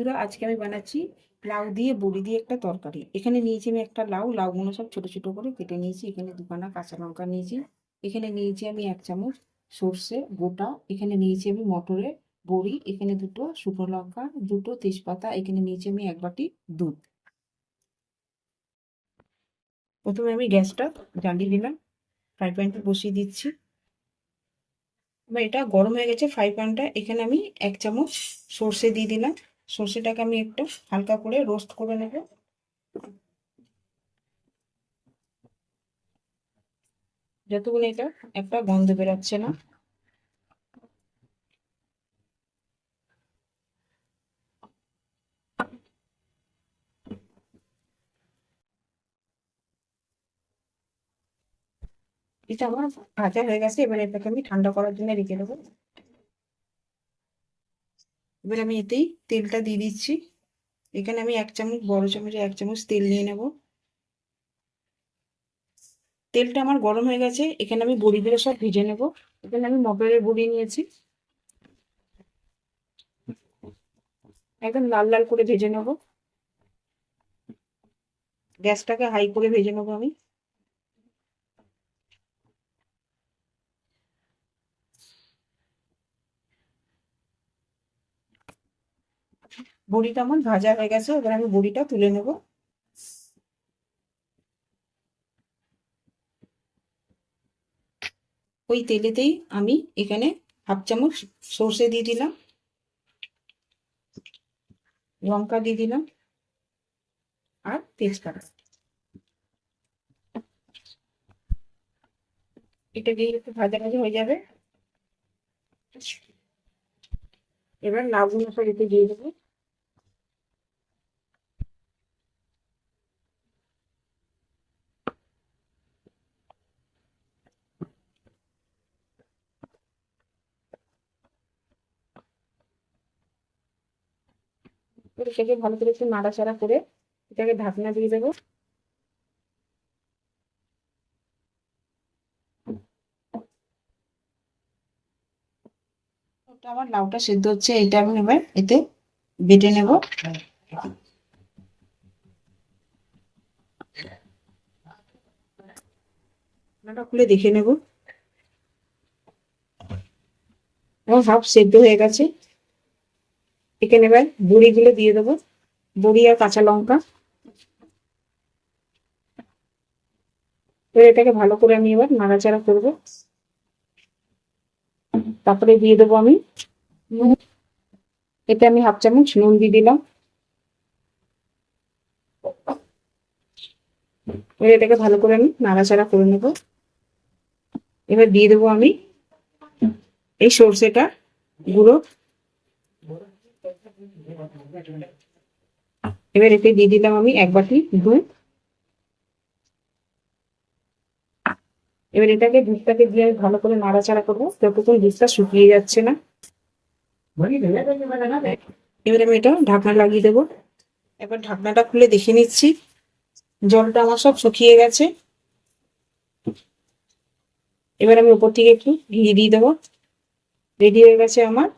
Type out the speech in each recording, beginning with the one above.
বন্ধুরা, আজকে আমি বানাচ্ছি লাউ দিয়ে বড়ি দিয়ে একটা তরকারি। এখানে নিয়েছি আমি একটা লাউগুলো সব ছোট ছোট করে কেটে নিয়েছি। এখানে দুখানা কাঁচা লঙ্কা নিয়েছি। এখানে নিয়েছি আমি 1 চামচ সর্ষে গোটা। এখানে নিয়েছি আমি মটরের বড়ি। এখানে দুটো শুকনো লঙ্কা, দুটো তেজপাতা। এখানে নিয়েছি আমি 1 বাটি দুধ। প্রথমে আমি গ্যাসটা জ্বালিয়ে দিলাম, ফ্রাই প্যানটা বসিয়ে দিচ্ছি। এবার এটা গরম হয়ে গেছে ফ্রাই প্যানটা। এখানে আমি 1 চামচ সর্ষে দিয়ে দিলাম। সর্ষেটাকে আমি একটু হালকা করে রোস্ট করে নেব। যতক্ষণ এটা একটা গন্ধ বেরোচ্ছে না। এটা আমার ভাজা হয়ে গেছে। এবার এটাকে আমি ঠান্ডা করার জন্য রেখে দেবো। এবার আমি এতেই তেলটা দিয়ে দিচ্ছি। এখানে আমি 1 চামচ, বড় চামচে 1 চামচ তেল নিয়ে নেব। তেলটা আমার গরম হয়ে গেছে। এখানে আমি বড়িগুলো সব ভেজে নেব। এখানে আমি মটরের বড়ি নিয়েছি, একদম লাল লাল করে ভেজে নেব। গ্যাসটাকে হাই করে ভেজে নেবো আমি। বড়িটা আমার ভাজা হয়ে গেছে। এবার আমি বড়িটা তুলে নেব। ওই তেলেতেই আমি এখানে 1/2 চামচ সর্ষে দিয়ে দিলাম, লঙ্কা দিয়ে দিলাম আর তেজপাতা। এটা দিয়ে একটু ভাজা ভাজা হয়ে যাবে। এবার লাউগুলো সব এতে দিয়ে দেবো। এটাকে ভালো করে একটু নাড়াচাড়া করে এটাকে ঢাকনা দিয়ে দেবো। আমার লাউটা সেদ্ধ হচ্ছে, এটা আমি এবার এতে বেটে নেব। ঢাকনাটা খুলে দেখে নেব। এবং হাফ সেদ্ধ হয়ে গেছে। এখানে এবার বড়িগুলো দিয়ে দেবো, বড়ি আর কাঁচা লঙ্কা। এবার এটাকে ভালো করে আমি এবার নাড়াচাড়া করবো। তারপরে দিয়ে দেবো আমি নুন। এতে আমি 1/2 চামচ নুন দিয়ে দিলাম। এবার এটাকে ভালো করে আমি নাড়াচাড়া করে নেব। এবার দিয়ে দেবো আমি এই সর্ষেটা গুঁড়ো। এবার এতে দিয়ে দিলাম আমি 1 বাটি দুধ। এবার এটাকে দুধটাকে দিয়ে আমি ভালো করে নাড়াচাড়া করবো যতক্ষণ দুধটা শুকিয়ে যাচ্ছে না। এবার আমি এটা ঢাকনা লাগিয়ে দেবো। এবার ঢাকনাটা খুলে দেখে নিচ্ছি, জলটা আমার সব শুকিয়ে গেছে। এবার আমি উপর থেকে একটু ঘি দিয়ে দেবো। রেডি হয়ে গেছে আমার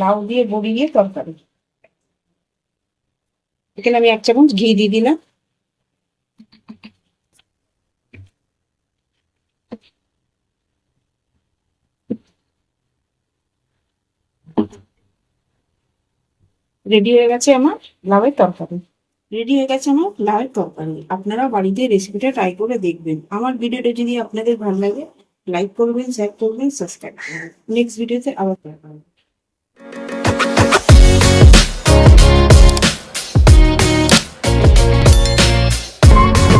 লাউ দিয়ে বড়ি দিয়ে তরকারি। এখানে আমি 1 চামচ ঘি দিয়ে দিলাম। রেডি হয়ে গেছে আমার লাউয়ের তরকারি। আপনারা বাড়িতে রেসিপিটা ট্রাই করে দেখবেন। আমার ভিডিওটা যদি আপনাদের ভালো লাগে, লাইক করবেন, শেয়ার করবেন, সাবস্ক্রাইব করবেন। নেক্সট ভিডিওতে আবার দেখা হবে।